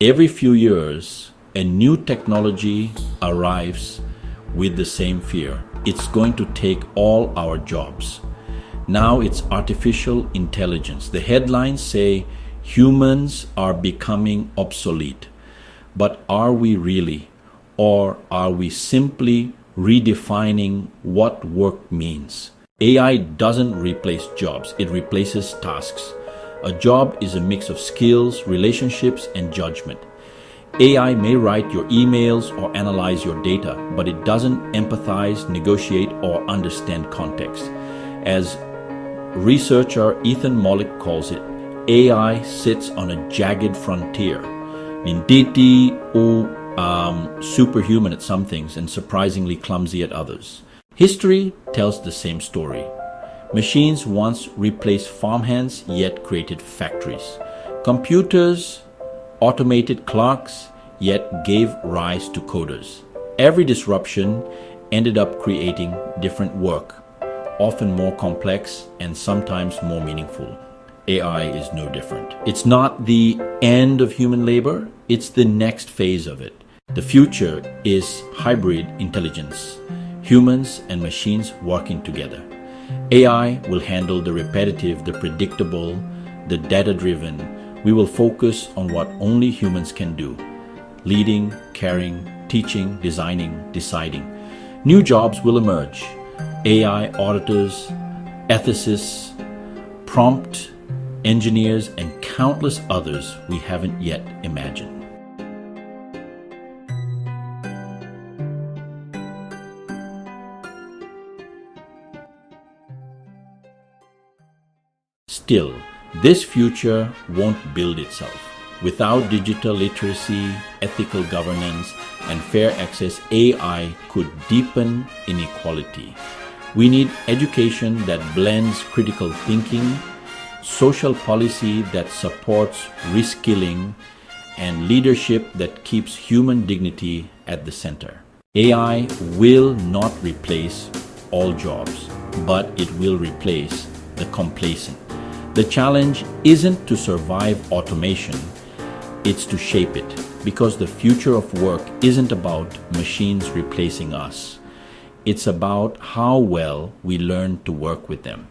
Every few years, a new technology arrives with the same fear. It's going to take all our jobs. Now it's artificial intelligence. The headlines say humans are becoming obsolete. But are we really? Or are we simply redefining what work means? AI doesn't replace jobs, it replaces tasks. A job is a mix of skills, relationships, and judgment. AI may write your emails or analyze your data, but it doesn't empathize, negotiate, or understand context. As researcher Ethan Mollick calls it, AI sits on a jagged frontier. Ninditi superhuman at some things and surprisingly clumsy at others. History tells the same story. Machines once replaced farmhands, yet created factories. Computers automated clerks, yet gave rise to coders. Every disruption ended up creating different work, often more complex and sometimes more meaningful. AI is no different. It's not the end of human labor, it's the next phase of it. The future is hybrid intelligence, humans and machines working together. AI will handle the repetitive, the predictable, the data-driven. We will focus on what only humans can do: leading, caring, teaching, designing, deciding. New jobs will emerge: AI auditors, ethicists, prompt engineers, and countless others we haven't yet imagined. Still, this future won't build itself. Without digital literacy, ethical governance, and fair access, AI could deepen inequality. We need education that blends critical thinking, social policy that supports reskilling, and leadership that keeps human dignity at the center. AI will not replace all jobs, but it will replace the complacent. The challenge isn't to survive automation, it's to shape it, because the future of work isn't about machines replacing us. It's about how well we learn to work with them.